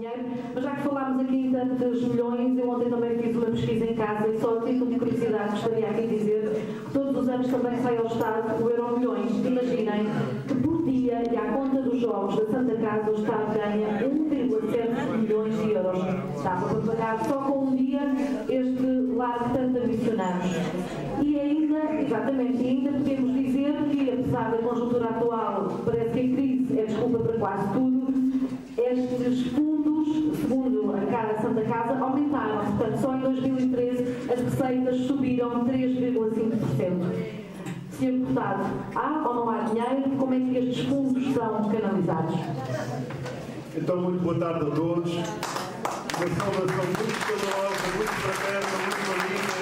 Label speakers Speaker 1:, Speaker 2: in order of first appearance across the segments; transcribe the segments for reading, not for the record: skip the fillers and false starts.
Speaker 1: dinheiro, mas já que falámos aqui em tantos milhões, eu ontem também fiz uma pesquisa em casa e só a título de curiosidade gostaria aqui de dizer que todos os anos também sai ao Estado o Euro Milhões. Imaginem que por dia e à conta dos jogos da Santa Casa o Estado ganha 1,7 milhões de euros. Dá para pagar só com um dia este lar que tanto ambicionamos. E ainda, exatamente, ainda podemos dizer que apesar da conjuntura atual, parece que a crise é desculpa para quase tudo, estes fundos, segundo a cara Santa Casa, aumentaram. Portanto, só em 2013 as receitas subiram 3,5%. Sr. Deputado, há ou não há dinheiro? Como é que estes fundos são canalizados?
Speaker 2: Então, muito boa tarde a todos. Uma saudação muito calorosa, muito fraterna, muito amiga,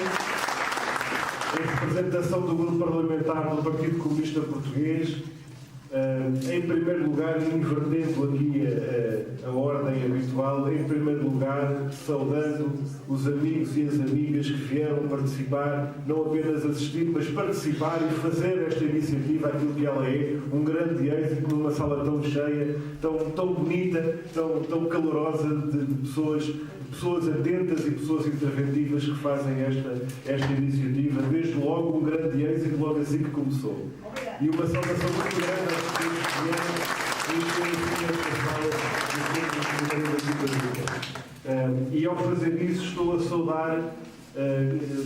Speaker 2: em representação do Grupo Parlamentar do Partido Comunista Português. Em primeiro lugar, invertendo aqui a ordem habitual, em primeiro lugar, saudando os amigos e as amigas que vieram participar, não apenas assistir, mas participar e fazer esta iniciativa aquilo que ela é, um grande êxito numa sala tão cheia, tão bonita, tão calorosa de pessoas atentas e pessoas interventivas que fazem esta iniciativa. Desde logo um grande êxito, logo assim que começou. E uma saudação muito grande às pessoas que vieram e ao fazer isso estou a saudar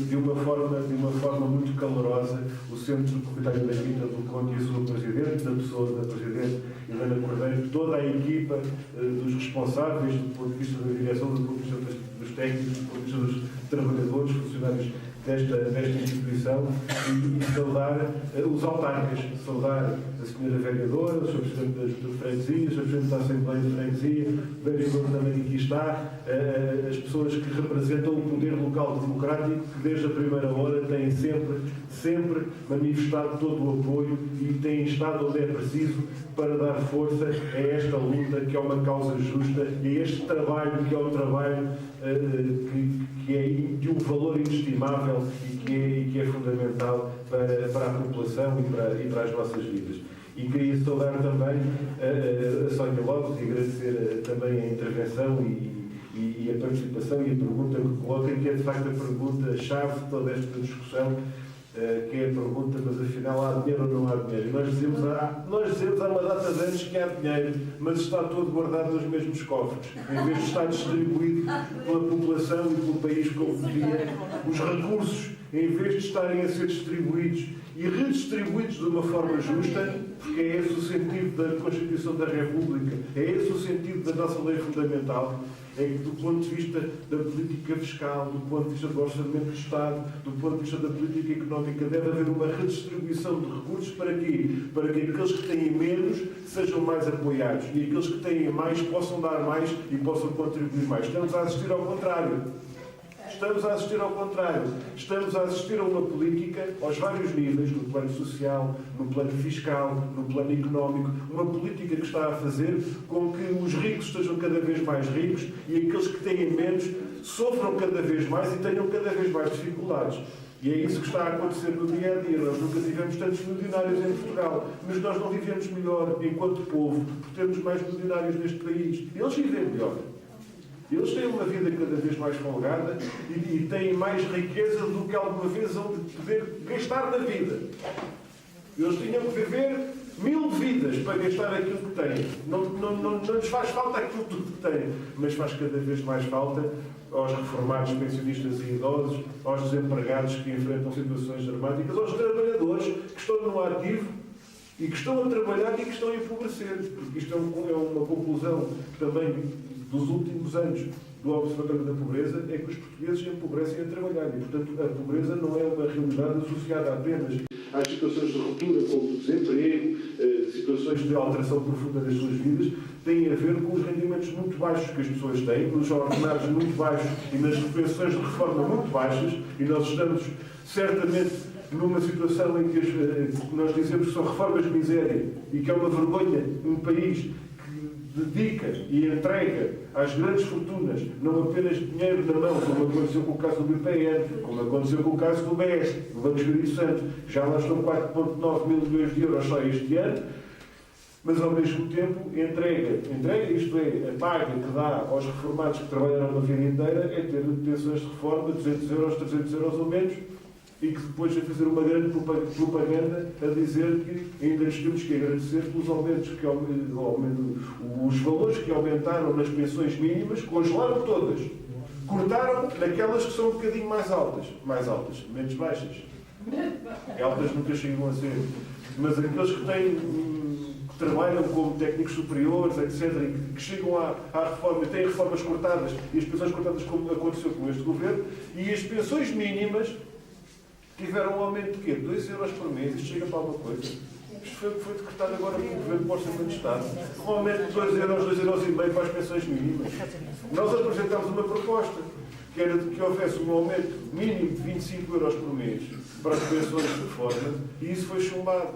Speaker 2: de uma forma muito calorosa o Centro Comunitário da Quinta do Conde e a sua Presidente, da pessoa da Presidente Helena Cordeiro, toda a equipa dos responsáveis do ponto de vista da direção, do ponto de vista dos técnicos, do ponto de vista dos trabalhadores, funcionários desta instituição e saudar os autarcas, saudar a senhora vereadora, o Sr. Presidente da Junta de Freguesia, o Sr. Presidente da Assembleia de Freguesia, o vereador também aqui está, as pessoas que representam o poder local democrático que desde a primeira hora têm sempre manifestado todo o apoio e têm estado onde é preciso para dar força a esta luta que é uma causa justa e a este trabalho que é um trabalho que é de um valor inestimável e que é fundamental para a população e para as nossas vidas. E queria saudar também a Sónia Lopes e agradecer também a intervenção e a participação e a pergunta que coloca, que é de facto a pergunta-chave de toda esta discussão, que é a pergunta, mas afinal há dinheiro ou não há dinheiro? E nós dizemos há uma data de anos que há dinheiro, mas está todo guardado nos mesmos cofres, em vez de estar distribuído pela população e pelo país como devia. Os recursos, em vez de estarem a ser distribuídos e redistribuídos de uma forma justa, porque é esse o sentido da Constituição da República, é esse o sentido da nossa lei fundamental, é que do ponto de vista da política fiscal, do ponto de vista do orçamento do Estado, do ponto de vista da política económica, deve haver uma redistribuição de recursos para quê? Para que aqueles que têm menos sejam mais apoiados e aqueles que têm mais possam dar mais e possam contribuir mais. Estamos a assistir ao contrário. Estamos a assistir a uma política aos vários níveis, no plano social, no plano fiscal, no plano económico, uma política que está a fazer com que os ricos estejam cada vez mais ricos e aqueles que têm menos sofram cada vez mais e tenham cada vez mais dificuldades. E é isso que está a acontecer no dia a dia. Nós nunca tivemos tantos milionários em Portugal, mas nós não vivemos melhor enquanto povo, porque temos mais milionários neste país. Eles vivem melhor. Eles têm uma vida cada vez mais folgada e têm mais riqueza do que alguma vez vão poder gastar na vida. Eles tinham que viver 1000 vidas para gastar aquilo que têm. Não lhes faz falta aquilo tudo que têm, mas faz cada vez mais falta aos reformados, pensionistas e idosos, aos desempregados que enfrentam situações dramáticas, aos trabalhadores que estão no ativo e que estão a trabalhar e que estão a empobrecer. Porque isto é uma conclusão também dos últimos anos do Observatório da Pobreza, é que os portugueses empobrecem a trabalhar e, portanto, a pobreza não é uma realidade associada apenas às situações de ruptura, como o desemprego, situações de alteração profunda das suas vidas, têm a ver com os rendimentos muito baixos que as pessoas têm, nos ordenados muito baixos e nas pensões de reforma muito baixas, e nós estamos certamente numa situação em que nós dizemos que são reformas de miséria e que é uma vergonha um país dedica e entrega às grandes fortunas não apenas dinheiro na mão, como aconteceu com o caso do BPN, como aconteceu com o caso do BES, do Banco Espírito Santo, já lá estão 4,9 mil milhões de euros só este ano, mas ao mesmo tempo entrega, isto é, a paga que dá aos reformados que trabalharam a vida inteira é ter pensões de reforma, 200 euros, 300 euros ou menos, e que depois a fazer uma grande propaganda a dizer que ainda lhes temos que agradecer pelos aumentos os valores que aumentaram nas pensões mínimas, congelaram todas. Cortaram naquelas que são um bocadinho mais altas, menos baixas. Altas nunca chegam a ser. Mas aqueles que trabalham como técnicos superiores, etc., e que chegam à reforma, têm reformas cortadas, e as pensões cortadas como aconteceu com este governo, e as pensões mínimas tiveram um aumento de quê? 2 euros por mês. Isto chega para alguma coisa? Isto foi decretado agora pelo Governo do Orçamento de Estado. Um aumento de 2 euros, 2,5 euros para as pensões mínimas. Nós apresentámos uma proposta que era de que houvesse um aumento mínimo de 25 euros por mês para as pensões de reforma, e isso foi chumbado.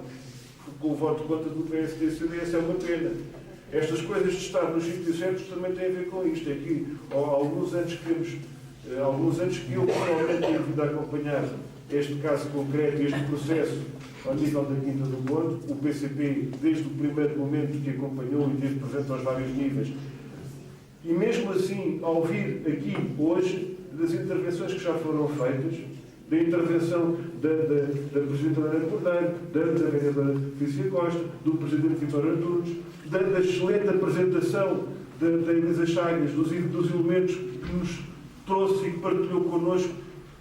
Speaker 2: Com o voto contra do PSD e CDS é uma pena. Estas coisas de estar nos sítios certos também têm a ver com isto. É que há alguns anos que eu pessoalmente tenho vindo a acompanhar este caso concreto, este processo ao nível da Quinta do Conde. O PCP, desde o primeiro momento que acompanhou e esteve presente aos vários níveis, e mesmo assim, ao ouvir aqui hoje das intervenções que já foram feitas, da intervenção da Presidente Helena Cordeiro, da vereadora Fícia Costa, do Presidente Vitório Antunes, da excelente apresentação da Elisa Chagas, dos elementos que nos trouxe e que partilhou connosco,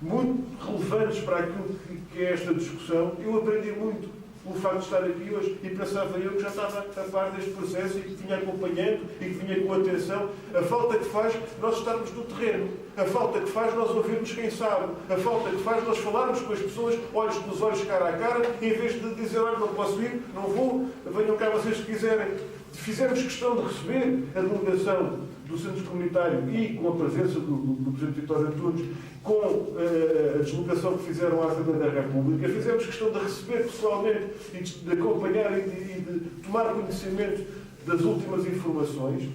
Speaker 2: muito relevantes para aquilo que é esta discussão. Eu aprendi muito pelo facto de estar aqui hoje e pensava eu que já estava a par deste processo e que vinha acompanhando e que vinha com atenção. A falta que faz nós estarmos no terreno, a falta que faz nós ouvirmos quem sabe, a falta que faz nós falarmos com as pessoas, olhos nos olhos, cara a cara, em vez de dizer, olha, não posso ir, não vou, venham cá vocês se quiserem. Fizemos questão de receber a delegação do Centro Comunitário e com a presença do Presidente Vitório Antunes, com a deslocação que fizeram à Assembleia da República, fizemos questão de receber pessoalmente e de acompanhar e de tomar conhecimento das últimas informações.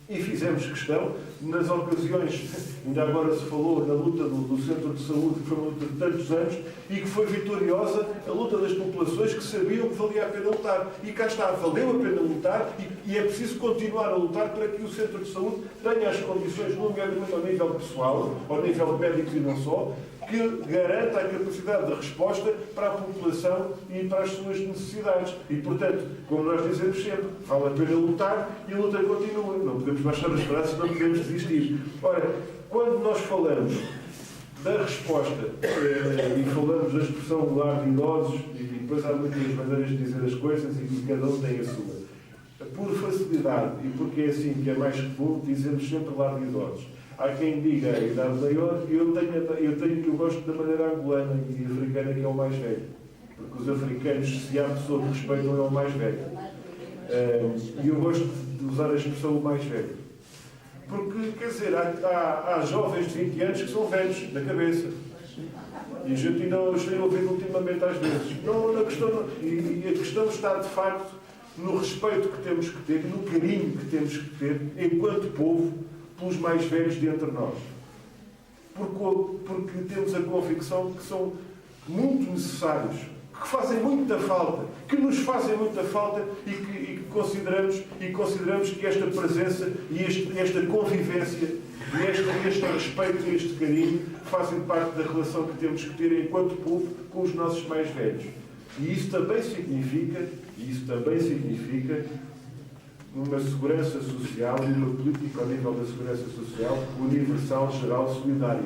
Speaker 2: E fizemos questão, nas ocasiões, ainda agora se falou na luta do Centro de Saúde, que foi uma luta de tantos anos, e que foi vitoriosa, a luta das populações que sabiam que valia a pena lutar. E cá está, valeu a pena lutar, e é preciso continuar a lutar para que o Centro de Saúde tenha as condições, nomeadamente ao nível pessoal, ao nível médico e não só, que garanta a capacidade de resposta para a população e para as suas necessidades. E, portanto, como nós dizemos sempre, vale a pena lutar e a luta continua. Não podemos baixar os braços, não podemos desistir. Ora, quando nós falamos da resposta e falamos da expressão lar de idosos, e depois há muitas maneiras de dizer as coisas e cada um tem a sua. Por facilidade e porque é assim que é mais comum, dizemos sempre lar de idosos. Há quem diga a idade maior, eu gosto da maneira angolana e africana, que é o mais velho. Porque os africanos, se há pessoa que respeitam, é o mais velho. E eu gosto de usar a expressão o mais velho. Porque, quer dizer, há jovens de 20 anos que são velhos na cabeça. E a gente ainda os tem ouvido ultimamente às vezes. E a questão está, de facto, no respeito que temos que ter, no carinho que temos que ter, enquanto povo, pelos mais velhos de entre nós. Porque temos a convicção que são muito necessários, que fazem muita falta, que nos fazem muita falta e que consideramos que esta presença e esta convivência e este respeito e este carinho fazem parte da relação que temos que ter enquanto povo com os nossos mais velhos. E isso também significa uma segurança social e uma política ao nível da segurança social universal, geral, solidária.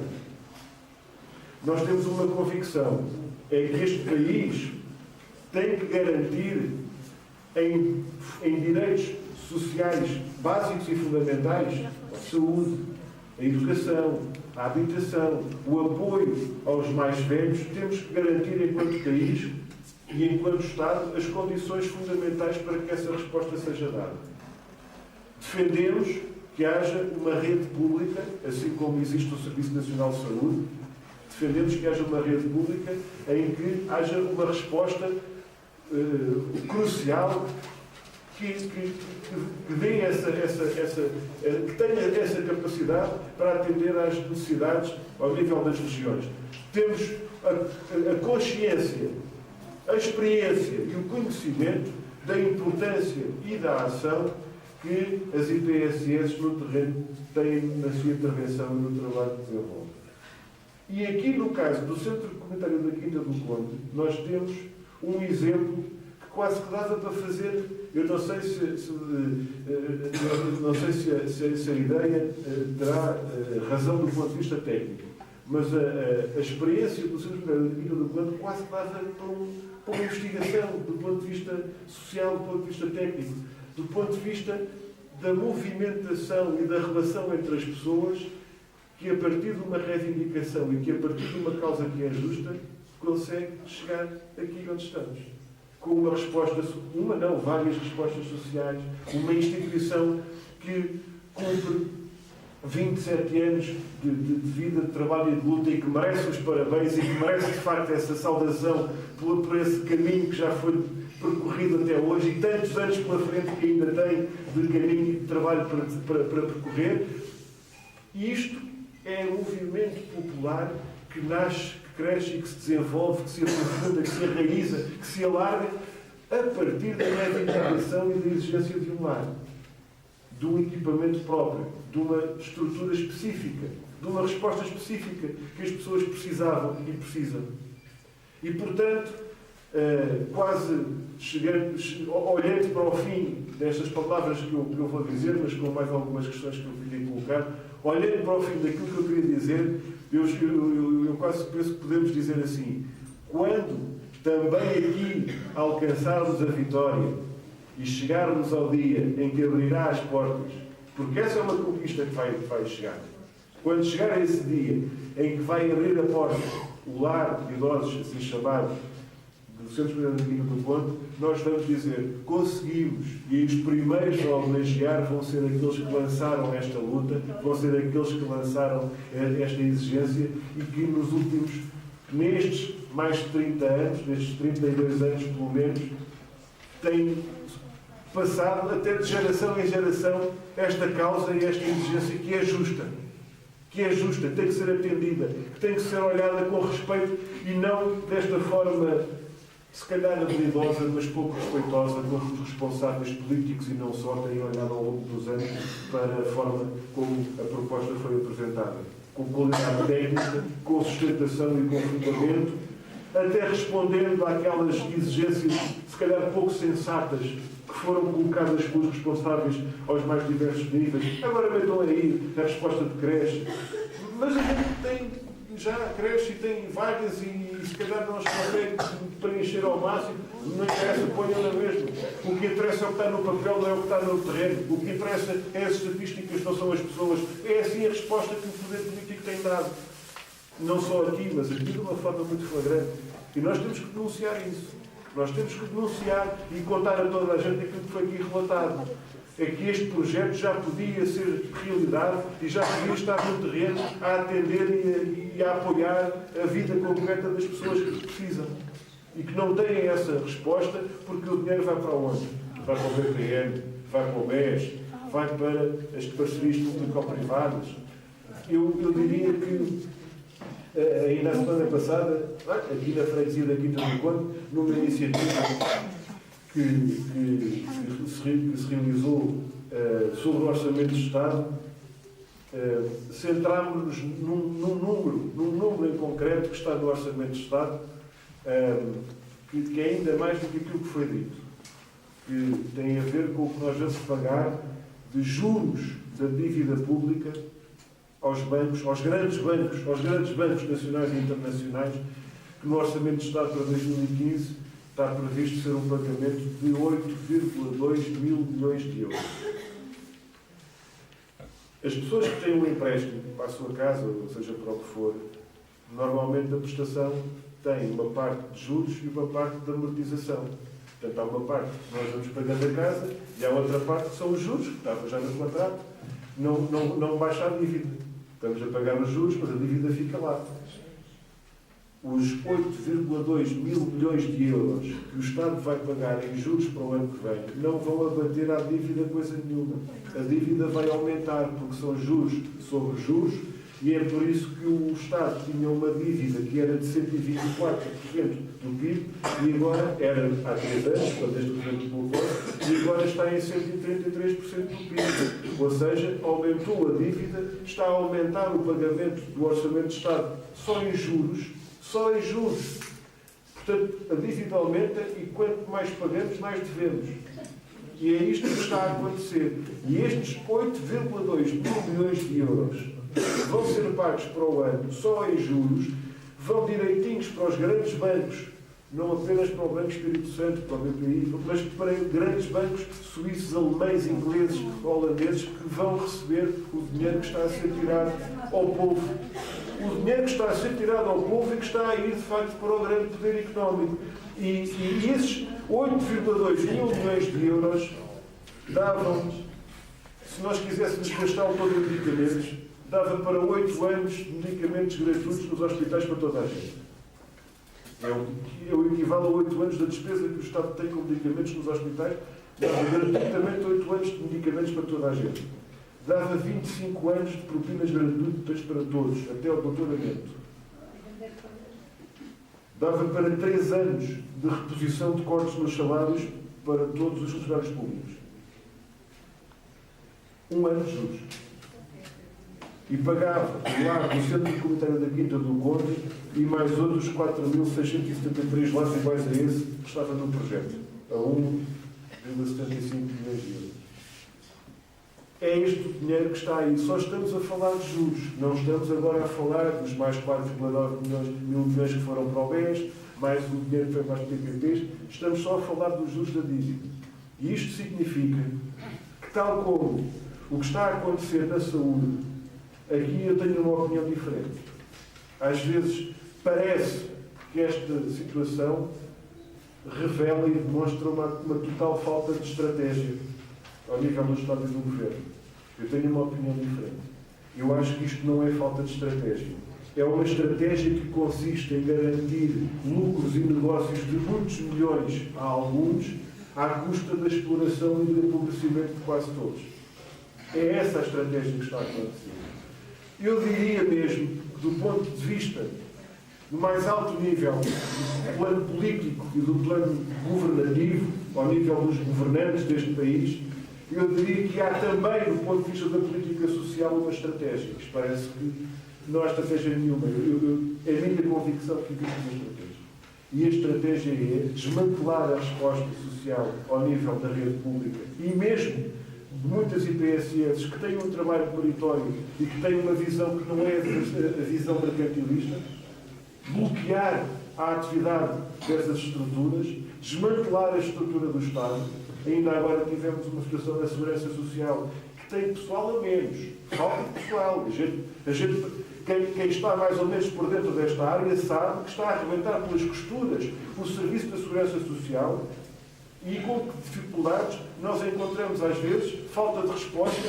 Speaker 2: Nós temos uma convicção, é que este país tem que garantir em direitos sociais básicos e fundamentais a saúde, a educação, a habitação, o apoio aos mais velhos. Temos que garantir enquanto país e enquanto Estado as condições fundamentais para que essa resposta seja dada. Defendemos que haja uma rede pública, assim como existe o Serviço Nacional de Saúde, defendemos que haja uma rede pública em que haja uma resposta crucial que dê que tenha essa capacidade para atender às necessidades ao nível das regiões. Temos a consciência, a experiência e o conhecimento da importância e da ação que as IPSS no terreno têm na sua intervenção e no trabalho que desenvolvem. E aqui, no caso do Centro Comunitário da Quinta do Conde, nós temos um exemplo que quase que dava para fazer. Eu não sei se a ideia terá razão do ponto de vista técnico, mas a experiência do Centro Comunitário da Quinta do Conde quase que dava para uma investigação, do ponto de vista social, do ponto de vista técnico, do ponto de vista da movimentação e da relação entre as pessoas, que a partir de uma reivindicação e que a partir de uma causa que é justa, consegue chegar aqui onde estamos. Com uma resposta, várias respostas sociais, uma instituição que cumpre 27 anos de vida, de trabalho e de luta e que merece os parabéns e que merece, de facto, essa saudação por esse caminho que já foi percorrido até hoje e tantos anos pela frente que ainda tem de caminho e de trabalho para percorrer. E isto é um movimento popular que nasce, que cresce e que se desenvolve, que se aprofunda, que se enraiza, que se alarga a partir da reivindicação e da exigência de um lar, de um equipamento próprio, de uma estrutura específica, de uma resposta específica que as pessoas precisavam e precisam. E, portanto, quase olhando para o fim destas palavras que eu vou dizer, mas com mais algumas questões que eu queria colocar, olhando para o fim daquilo que eu queria dizer, eu quase penso que podemos dizer assim: quando também aqui alcançarmos a vitória e chegarmos ao dia em que abrirá as portas, porque essa é uma conquista que vai chegar. Quando chegar a esse dia em que vai abrir a porta, o lar de idosos, assim chamado, do Centro Comunitário da Quinta do Conde, nós vamos dizer: conseguimos, e os primeiros a homenagear vão ser aqueles que lançaram esta luta, vão ser aqueles que lançaram esta exigência e que nos últimos, nestes mais de 30 anos, nestes 32 anos pelo menos, têm passado até de geração em geração esta causa e esta exigência que é justa. Que é justa, tem que ser atendida, que tem que ser olhada com respeito e não desta forma, se calhar habilidosa, mas pouco respeitosa, como os responsáveis políticos e não só têm olhado ao longo dos anos para a forma como a proposta foi apresentada. Com qualidade técnica, com sustentação e com fundamento, até respondendo àquelas exigências, se calhar pouco sensatas, que foram colocadas pelos responsáveis aos mais diversos níveis. Agora metam aí a resposta de creche. Mas a gente tem já creche e tem vagas e se calhar não as consegue preencher ao máximo. Não interessa, ponham na mesma. O que interessa é o que está no papel, não é o que está no terreno. O que interessa é as estatísticas, não são as pessoas. É assim a resposta que o poder político tem dado. Não só aqui, mas aqui de uma forma muito flagrante. E nós temos que denunciar isso. Nós temos que denunciar e contar a toda a gente aquilo que foi aqui relatado. É que este projeto já podia ser realidade e já podia estar no terreno a atender e a apoiar a vida concreta das pessoas que precisam. E que não têm essa resposta porque o dinheiro vai para onde? Vai para o BPM, vai para o BES, vai para as parcerias público-privadas. Eu diria que ainda a semana passada, aqui na freguesia da Quinta do Conde, numa iniciativa que se realizou sobre o Orçamento de Estado, centrámos-nos num número em concreto que está no Orçamento de Estado, que é ainda mais do que aquilo que foi dito, que tem a ver com o que nós vamos pagar de juros da dívida pública aos bancos, aos grandes bancos nacionais e internacionais, que no Orçamento de Estado para 2015 está previsto ser um pagamento de 8,2 mil milhões de euros. As pessoas que têm um empréstimo para a sua casa, ou seja, para o que for, normalmente a prestação tem uma parte de juros e uma parte de amortização. Portanto, há uma parte que nós vamos pagando a casa e há outra parte que são os juros, que estava já no contrato, não baixa a dívida. Estamos a pagar os juros, mas a dívida fica lá. Os 8,2 mil milhões de euros que o Estado vai pagar em juros para o ano que vem não vão abater à dívida coisa nenhuma. A dívida vai aumentar, porque são juros sobre juros E é por isso que o Estado tinha uma dívida que era de 124% do PIB e agora era há 3 anos, quando este governo colocou, e agora está em 133% do PIB. Ou seja, aumentou a dívida, está a aumentar o pagamento do Orçamento de Estado só em juros. Portanto, a dívida aumenta e quanto mais pagamos, mais devemos. E é isto que está a acontecer. E estes 8,2 mil milhões de euros vão ser pagos para o ano só em juros, vão direitinhos para os grandes bancos, não apenas para o Banco Espírito Santo, para o BPI, mas para grandes bancos suíços, alemães, ingleses, holandeses, que vão receber o dinheiro que está a ser tirado ao povo. O dinheiro que está a ser tirado ao povo e que está a ir, de facto, para o grande poder económico. E esses 8,2 mil milhões de euros davam, se nós quiséssemos gastá-lo todo em medicamentos, dava para 8 anos de medicamentos gratuitos nos hospitais para toda a gente. É o equivalente a 8 anos da despesa que o Estado tem com medicamentos nos hospitais, dava gratuitamente 8 anos de medicamentos para toda a gente. Dava 25 anos de propinas gratuitas para todos, até ao doutoramento. Dava para 3 anos de reposição de cortes nos salários para todos os funcionários públicos. 1 ano de juros. E pagava lá no Centro Comunitário da Quinta do Conde e mais outros 4.673 lares iguais a esse que estava no projeto, a 1,75 milhões de euros. É este o dinheiro que está aí. Só estamos a falar de juros. Não estamos agora a falar dos mais 4,9 mil milhões que foram para o BES, mais o dinheiro que foi para as PPPs. Estamos só a falar dos juros da dívida. E isto significa que, tal como o que está a acontecer na saúde, aqui eu tenho uma opinião diferente. Às vezes parece que esta situação revela e demonstra uma total falta de estratégia ao nível do Estado e do Governo. Eu tenho uma opinião diferente. Eu acho que isto não é falta de estratégia. É uma estratégia que consiste em garantir lucros e negócios de muitos milhões a alguns, à custa da exploração e do empobrecimento de quase todos. É essa a estratégia que está a acontecer. Eu diria mesmo que, do ponto de vista do mais alto nível do plano político e do plano governativo, ao nível dos governantes deste país, eu diria que há também, do ponto de vista da política social, uma estratégia. Isto parece que não há estratégia nenhuma. É a minha convicção que existe uma estratégia. E a estratégia é desmantelar a resposta social ao nível da rede pública e mesmo de muitas IPSS que têm um trabalho meritório e que têm uma visão que não é a visão mercantilista, bloquear a atividade dessas estruturas, desmantelar a estrutura do Estado. Ainda agora tivemos uma situação da Segurança Social que tem pessoal a menos. Falta de pessoal. Quem está mais ou menos por dentro desta área sabe que está a arrebentar pelas costuras o Serviço da Segurança Social e com que dificuldades nós encontramos às vezes falta de resposta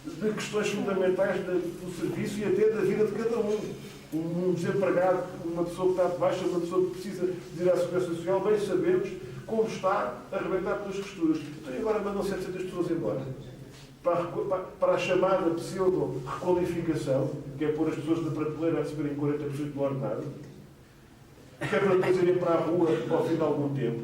Speaker 2: de questões fundamentais do serviço e até da vida de cada um. Um desempregado, uma pessoa que está de baixa, uma pessoa que precisa de ir à Segurança Social, bem sabemos como está a arrebentar pelas costuras. Então agora mandam 700 pessoas embora. Para a chamada pseudo-requalificação, que é pôr as pessoas na prateleira a receberem 40% do ordenado, que é para depois irem para a rua ao fim de algum tempo.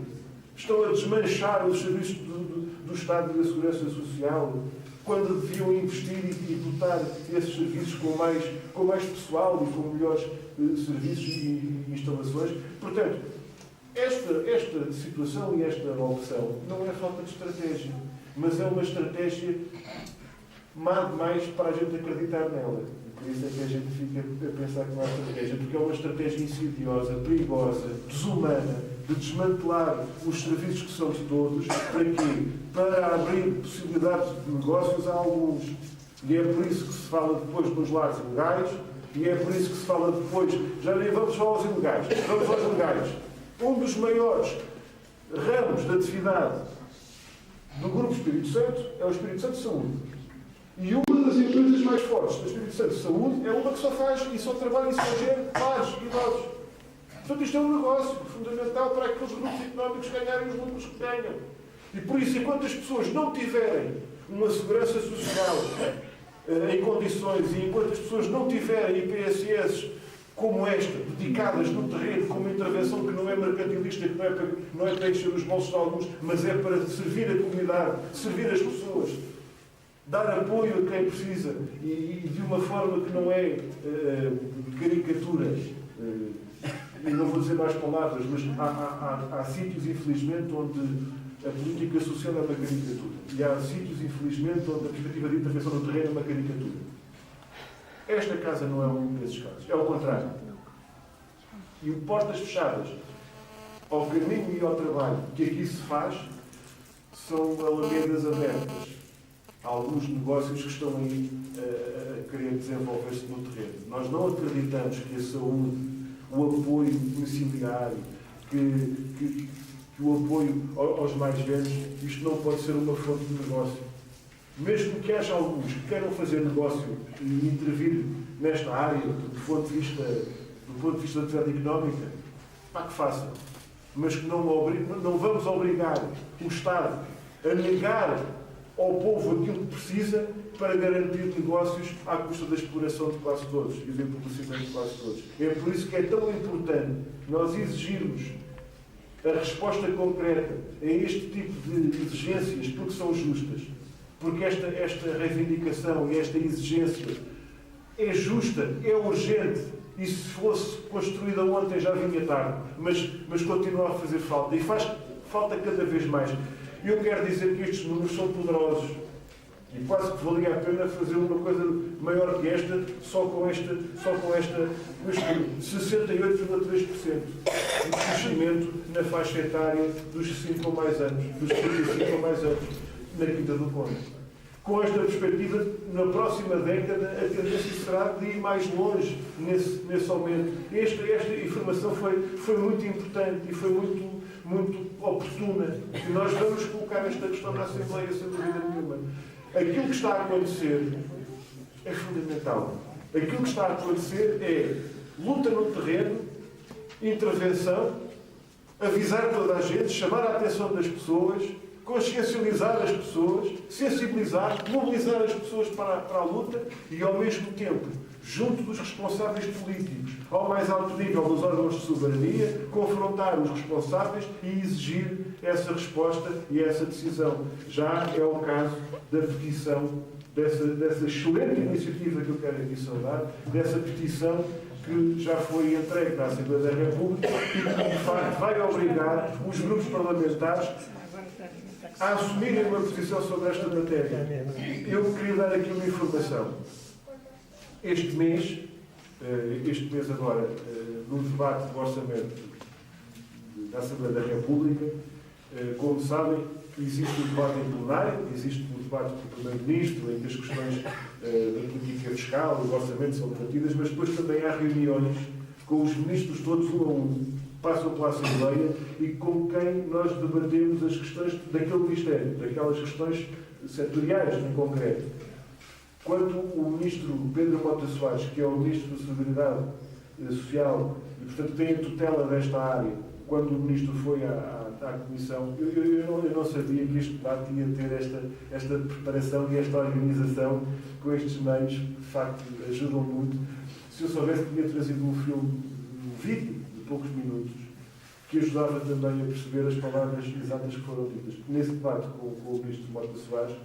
Speaker 2: Estão a desmanchar os serviços do Estado e da Segurança Social, quando deviam investir e dotar esses serviços com mais pessoal e com melhores serviços e instalações. Portanto, esta situação e esta opção não é falta de estratégia, mas é uma estratégia má demais para a gente acreditar nela. Por isso é que a gente fica a pensar que não há estratégia, porque é uma estratégia insidiosa, perigosa, desumana, de desmantelar os serviços que são de todos. Para quê? Para abrir possibilidades de negócios a alguns. E é por isso que se fala depois dos lares ilegais, e é por isso que se fala depois, já nem vamos só aos ilegais, vamos aos legais. Um dos maiores ramos de atividade do Grupo Espírito Santo é o Espírito Santo de Saúde. E uma das empresas mais fortes do Espírito Santo de Saúde é uma que só faz e só trabalha em estrangeiro, lares e idosos. Portanto, isto é um negócio fundamental para aqueles grupos económicos ganharem os lucros que ganham. E por isso, enquanto as pessoas não tiverem uma segurança social em condições, e enquanto as pessoas não tiverem IPSS como esta, dedicadas no terreno, com uma intervenção que não é mercantilista, que não é para encher os bolsos de alguns, mas é para servir a comunidade, servir as pessoas, dar apoio a quem precisa, e de uma forma que não é caricatura. E não vou dizer mais palavras, mas há sítios, infelizmente, onde a política social é uma caricatura. E há sítios, infelizmente, onde a perspectiva de intervenção no terreno é uma caricatura. Esta casa não é um desses casos. É o contrário. E o portas fechadas ao caminho e ao trabalho que aqui se faz são alamedas abertas a alguns negócios que estão aí a querer desenvolver-se no terreno. Nós não acreditamos que a saúde, o apoio domiciliário, que o apoio aos mais velhos, isto não pode ser uma fonte de negócio. Mesmo que haja alguns que queiram fazer negócio e intervir nesta área do ponto de vista da atividade económica, para que façam. Mas que não vamos obrigar o Estado a negar ao povo aquilo que precisa para garantir negócios à custa da exploração de quase todos e do empobrecimento de quase todos. É por isso que é tão importante nós exigirmos a resposta concreta a este tipo de exigências, porque são justas. Porque esta reivindicação e esta exigência é justa, é urgente, e se fosse construída ontem já vinha tarde, mas continua a fazer falta, e faz falta cada vez mais. Eu quero dizer que estes números são poderosos, e quase que valia a pena fazer uma coisa maior que esta, só com este 68,3% de crescimento na faixa etária dos 65 ou mais anos, na Quinta do Conde. Com esta perspectiva, na próxima década, a tendência será de ir mais longe nesse aumento. Esta informação foi muito importante e foi muito oportuna. E nós vamos colocar esta questão na Assembleia, sem dúvida nenhuma. Aquilo que está a acontecer é fundamental. Aquilo que está a acontecer é luta no terreno, intervenção, avisar toda a gente, chamar a atenção das pessoas, consciencializar as pessoas, sensibilizar, mobilizar as pessoas para a luta e, ao mesmo tempo, junto dos responsáveis políticos, ao mais alto nível dos órgãos de soberania, confrontar os responsáveis e exigir essa resposta e essa decisão. Já é o caso da petição, dessa excelente iniciativa que eu quero aqui saudar, dessa petição que já foi entregue à Assembleia da República e que, de facto, vai obrigar os grupos parlamentares a assumirem uma posição sobre esta matéria. Eu queria dar aqui uma informação. Este mês agora, no debate do orçamento da Assembleia da República, como sabem, existe o debate em plenário, existe o debate com o Primeiro-Ministro, em que as questões da política fiscal, do orçamento são debatidas, mas depois também há reuniões com os ministros todos um a um, passam pela Assembleia e com quem nós debatemos as questões daquele Ministério, daquelas questões setoriais em concreto. Quando o Ministro Pedro Mota Soares, que é o Ministro da Solidariedade Social e, portanto, tem a tutela desta área, quando o Ministro foi à Comissão, eu não sabia que este debate ia ter esta preparação e esta organização com estes meios, de facto, ajudam muito. Se eu soubesse, tinha trazido um vídeo de poucos minutos, que ajudava também a perceber as palavras exatas que foram ditas. Nesse debate com o Ministro Mota Soares,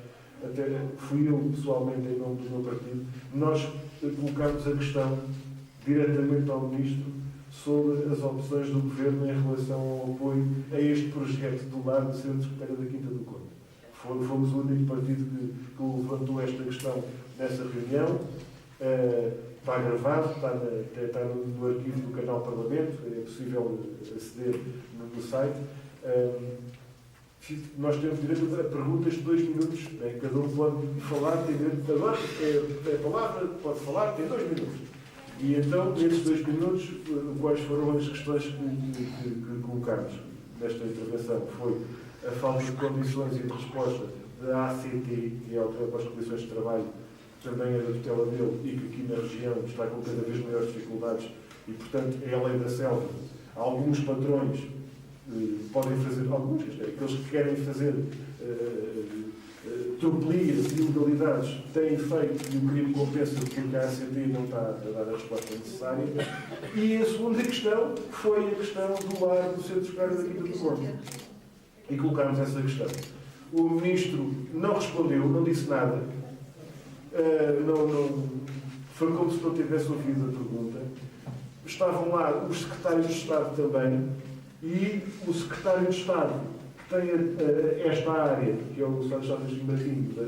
Speaker 2: até fui eu pessoalmente, em nome do meu partido, nós colocámos a questão diretamente ao Ministro sobre as opções do Governo em relação ao apoio a este projeto do lar do Centro Secretário da Quinta do Conde. Fomos o único partido que levantou esta questão nessa reunião. Está gravado, está no arquivo do canal Parlamento, é possível aceder no site. Nós temos direito a perguntas de 2 minutos. Cada um pode falar, tem direito agora, a palavra, pode falar, tem 2 minutos. E então, nesses 2 minutos, quais foram as questões que colocámos nesta intervenção? Foi a falta de condições e de resposta da ACT, que é a Autoridade para as Condições de Trabalho, que também é da tutela dele e que aqui na região está com cada vez maiores dificuldades e, portanto, é a lei da selva. Alguns patrões podem fazer, aqueles que querem fazer tropelias e ilegalidades têm feito e o crime compensa porque a ACT não está a dar a resposta necessária. E a segunda questão foi a questão do lar do Centro Escolar da Quinta do Conde. E colocámos essa questão. O Ministro não respondeu, não disse nada. Foi como se não tivesse ouvido a pergunta. Estavam lá os secretários de Estado também e o secretário de Estado que tem esta área, que é o Sr. Chaves Martins, da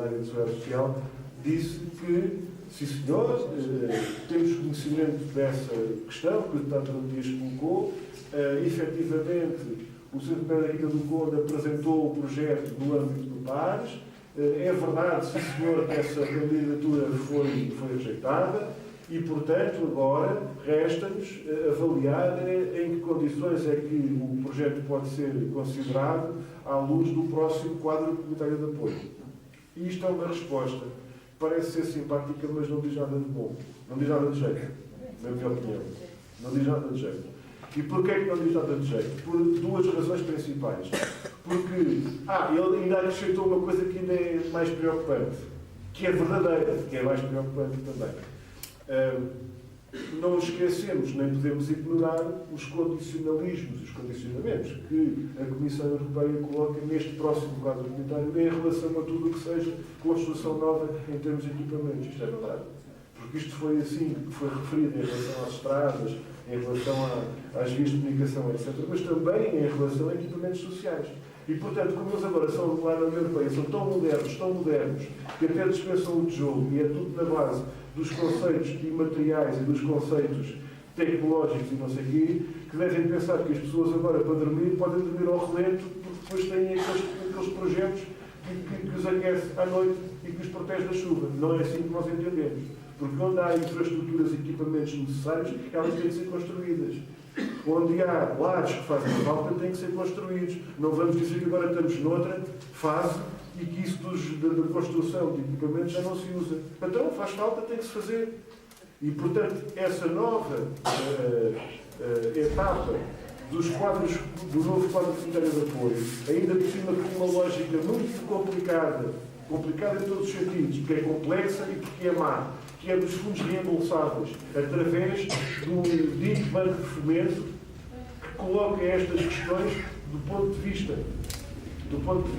Speaker 2: área de Seguridade Social, disse que, sim senhor, temos conhecimento dessa questão que o Dr. Dias colocou, efetivamente o Centro da Quinta do Conde apresentou o projeto no âmbito do PARES. É verdade, sim senhor, que essa candidatura foi rejeitada e, portanto, agora resta-nos avaliar em que condições é que o projeto pode ser considerado à luz do próximo quadro comunitário de apoio. E isto é uma resposta. Parece ser simpática, mas não diz nada de bom. Não diz nada de jeito, na minha opinião. Não diz nada de jeito. E porquê que não diz nada de jeito? Por duas razões principais. Porque, ele ainda acrescentou uma coisa que ainda é mais preocupante, que é verdadeira, que é mais preocupante também. Não nos esquecemos, nem podemos ignorar os condicionalismos, os condicionamentos que a Comissão Europeia coloca neste próximo quadro comunitário em relação a tudo o que seja construção nova em termos de equipamentos. Isto é verdade. Porque isto foi assim, que foi referido em relação às estradas, em relação às vias de comunicação, etc., mas também em relação a equipamentos sociais. E, portanto, como eles agora são lá na União Europeia, são tão modernos, que até dispensam o tijolo, e é tudo na base dos conceitos imateriais e dos conceitos tecnológicos e não sei o quê, que devem pensar que as pessoas agora, para dormir, podem dormir ao relento, porque depois têm aqueles projetos que os aquece à noite e que os protege da chuva. Não é assim que nós entendemos. Porque onde há infraestruturas e equipamentos necessários, elas têm que ser construídas. Onde há lares que fazem falta, têm que ser construídos. Não vamos dizer que agora estamos noutra fase e que isso da construção de equipamentos já não se usa. Então, faz falta, tem que se fazer. E, portanto, essa nova etapa do novo quadro comunitário de apoio, ainda por cima com uma lógica muito complicada em todos os sentidos, porque é complexa e porque é má, que é dos fundos reembolsáveis, através do dito Banco de Fomento, que coloca estas questões do ponto de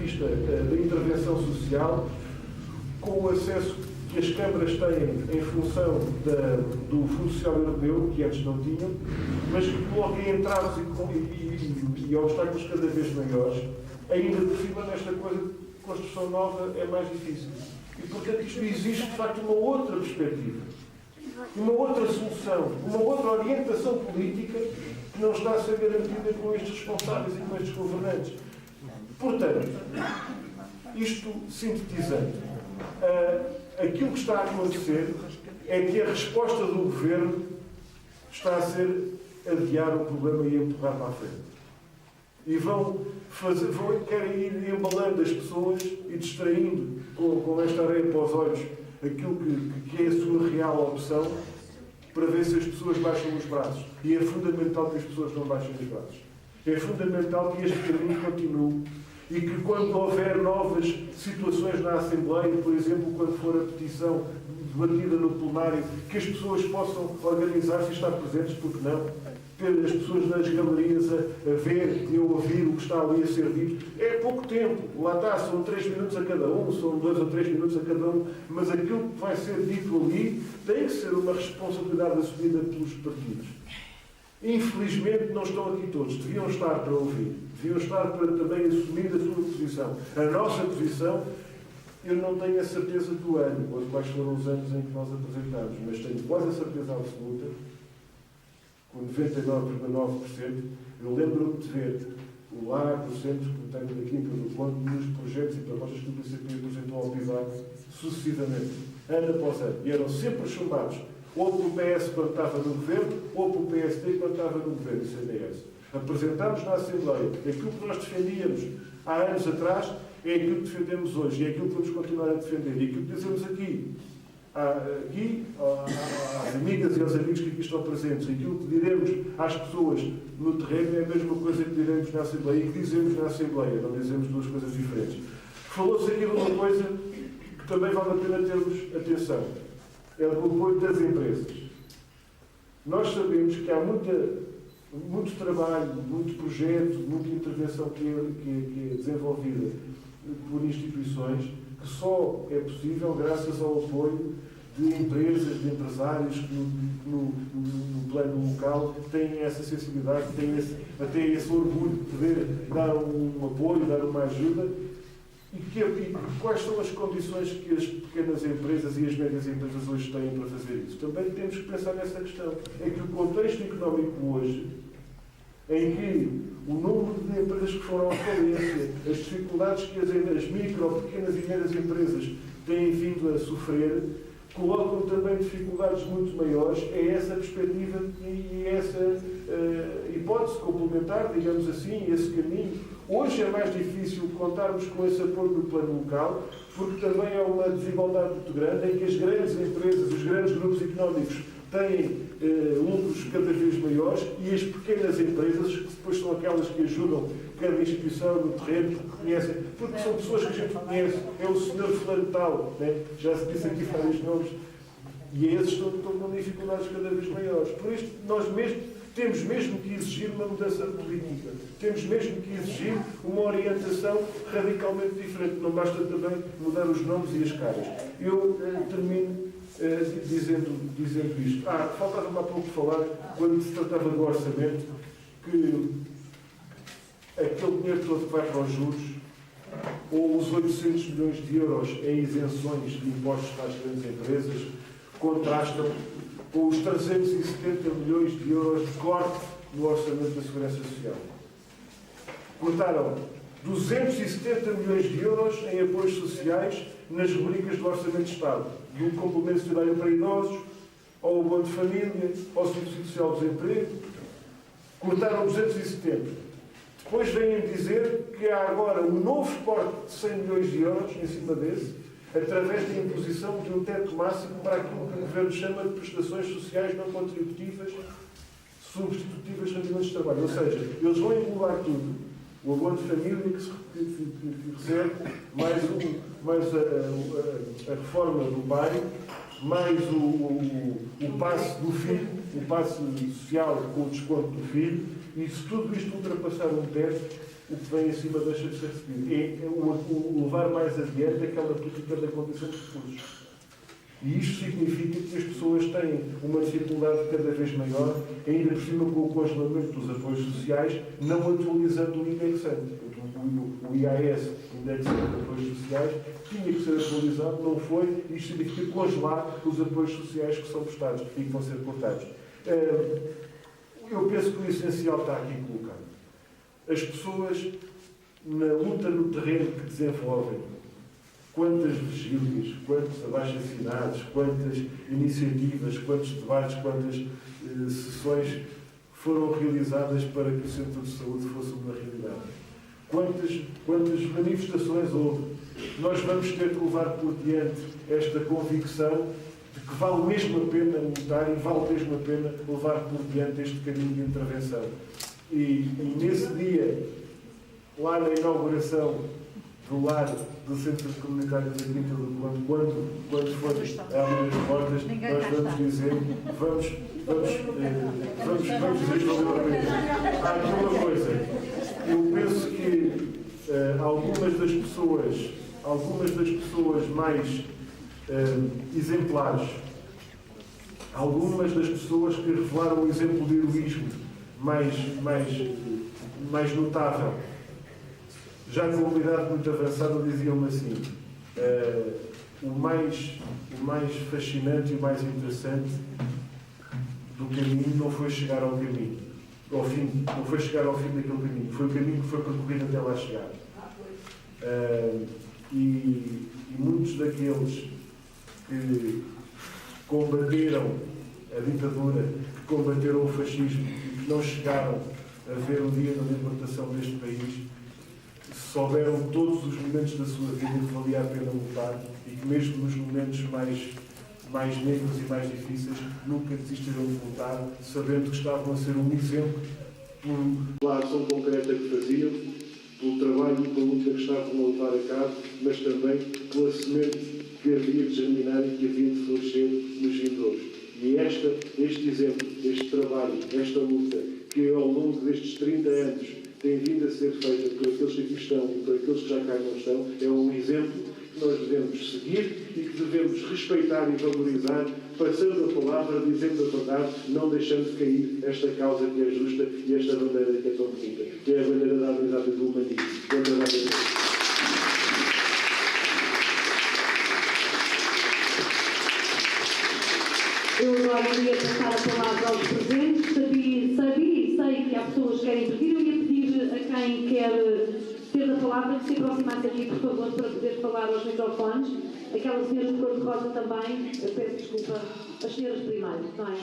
Speaker 2: vista da intervenção social, com o acesso que as câmaras têm em função do Fundo Social Europeu, que antes não tinham, mas que coloca entraves e obstáculos cada vez maiores, ainda por cima nesta coisa de construção nova é mais difícil. E, portanto, isto exige, de facto, uma outra perspectiva, uma outra solução, uma outra orientação política que não está a ser garantida com estes responsáveis e com estes governantes. Portanto, isto sintetizando, aquilo que está a acontecer é que a resposta do Governo está a ser adiar o problema e empurrar para a frente. E querem ir embalando as pessoas e distraindo com esta areia para os olhos aquilo que é a sua real opção, para ver se as pessoas baixam os braços. E é fundamental que as pessoas não baixem os braços. É fundamental que este caminho continue e que, quando houver novas situações na Assembleia, por exemplo, quando for a petição debatida no plenário, que as pessoas possam organizar-se e estar presentes, porque não? Ter as pessoas nas galerias a ver e a ouvir o que está ali a ser dito. É pouco tempo. Lá está, são 3 minutos a cada um, são 2 ou 3 minutos a cada um, mas aquilo que vai ser dito ali tem que ser uma responsabilidade assumida pelos partidos. Infelizmente não estão aqui todos. Deviam estar para ouvir. Deviam estar para também assumir a sua posição. A nossa posição, eu não tenho a certeza do ano, ou de quais foram os anos em que nós apresentámos, mas tenho quase a certeza absoluta, com 99,9%, eu lembro-me de ver o LAR, do Centro Comunitário da Quinta do Conde, nos projetos e propostas que o PCP apresentou ao PIVAC, sucessivamente, ano após ano. E eram sempre chumbados, ou pelo PS quando estava no Governo, ou pelo PSD quando estava no Governo, do CDS. Apresentámos na Assembleia aquilo que nós defendíamos há anos atrás, é aquilo que defendemos hoje, e é aquilo que vamos continuar a defender. E aquilo que dizemos aqui, às amigas e aos amigos que aqui estão presentes, aquilo que diremos às pessoas no terreno é a mesma coisa que diremos na Assembleia e que dizemos na Assembleia, não dizemos duas coisas diferentes. Falou-se aqui de uma coisa que também vale a pena termos atenção. É o apoio das empresas. Nós sabemos que há muito trabalho, muito projeto, muita intervenção que é desenvolvida por instituições que só é possível graças ao apoio de empresas, de empresários que no plano local têm essa sensibilidade, têm até esse orgulho de poder dar um apoio, dar uma ajuda. E quais são as condições que as pequenas empresas e as médias empresas hoje têm para fazer isso? Também temos que pensar nessa questão. É que o contexto económico hoje, em que o número de empresas que foram à falência, as dificuldades que as micro, pequenas e médias empresas têm vindo a sofrer, colocam também dificuldades muito maiores. É essa perspectiva e essa hipótese complementar, digamos assim, esse caminho. Hoje é mais difícil contarmos com esse apoio no plano local, porque também há uma desigualdade muito grande em que as grandes empresas, os grandes grupos económicos têm lucros cada vez maiores e as pequenas empresas, que depois são aquelas que ajudam cada instituição no terreno, que conhecem, porque são pessoas que a gente conhece, é o senhor fulano tal, né? Já se disse aqui vários nomes, e esses estão com dificuldades cada vez maiores. Por isto, nós temos mesmo que exigir uma mudança política, temos mesmo que exigir uma orientação radicalmente diferente. Não basta também mudar os nomes e as caras. Eu termino dizendo isto. Faltava-me há pouco falar, quando se tratava do orçamento, que aquele dinheiro todo que vai para os juros, ou os 800 milhões de euros em isenções de impostos para as grandes empresas, contrastam com os 370 milhões de euros de corte no orçamento da Segurança Social. Cortaram 270 milhões de euros em apoios sociais nas rubricas do Orçamento de Estado, do complemento solidário para idosos, ao abono de família, ao subsídio social de desemprego. Cortaram 270. Depois vêm dizer que há agora um novo corte de 100 milhões de euros em cima desse, através da imposição de um teto máximo para aquilo que o Governo chama de prestações sociais não contributivas substitutivas de rendimentos de trabalho. Ou seja, eles vão englobar tudo. O abono de família que se recebe, mais a reforma do pai, mais o passe do filho, o passe social com o desconto do filho, e se tudo isto ultrapassar um teto, o que vem acima deixa de ser recebido. É o levar mais adiante aquela política da condição de recursos. E isto significa que as pessoas têm uma dificuldade cada vez maior, ainda por cima com o congelamento dos apoios sociais, não atualizando o indexante. O IAS, o indexante de apoios sociais, tinha que ser atualizado, não foi, e isto significa congelar os apoios sociais que são prestados e que vão ser cortados. Eu penso que o essencial está aqui colocado. As pessoas, na luta no terreno que desenvolvem, quantas vigílias, quantos abaixo-assinados, quantas iniciativas, quantos debates, quantas sessões foram realizadas para que o Centro de Saúde fosse uma realidade. Quantas manifestações houve. Nós vamos ter que levar por diante esta convicção de que vale mesmo a pena lutar e vale mesmo a pena levar por diante este caminho de intervenção. E nesse dia, lá na inauguração do lar do Centro Comunitário da Quinta do Conde, quando for abrir as portas, nós vamos dizer, vamos dizer valeu a pena. Há aqui uma coisa, eu penso que algumas das pessoas mais exemplares, algumas das pessoas que revelaram o exemplo de heroísmo mais notável, já com uma idade muito avançada, diziam-me assim, o mais fascinante e o mais interessante do caminho não foi chegar ao caminho, não foi chegar ao fim daquele caminho, foi o caminho que foi percorrido até lá chegar. E muitos daqueles que combateram a ditadura, que combateram o fascismo e que não chegaram a ver o dia da libertação deste país, souberam todos os momentos da sua vida que valia a pena lutar e que mesmo nos momentos mais negros e mais difíceis nunca desistiram de lutar, sabendo que estavam a ser um exemplo pela ação concreta que faziam, pelo trabalho e pela luta que estavam a levar a cabo, mas também pela semente que havia de germinar e que havia de florescer nos vindouros. E este exemplo, este trabalho, esta luta, que ao longo destes 30 anos tem vindo a ser feita por aqueles que aqui estão e por aqueles que já cá não estão, é um exemplo que nós devemos seguir e que devemos respeitar e valorizar, passando a palavra, dizendo a verdade, não deixando cair esta causa que é justa e esta bandeira que é tão bonita, que é a bandeira da amizade e do humanismo.
Speaker 1: Eu agora queria passar a palavra aos presentes. Sabia e sei que há pessoas que querem pedir. Eu ia pedir a quem quer ter a palavra que se aproximasse aqui, por favor, para poder falar aos microfones. Aquelas senhoras de cor-de-rosa também. Eu peço desculpa. As senhoras primeiro, não é?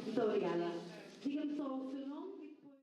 Speaker 1: Muito obrigada. Diga-me só o seu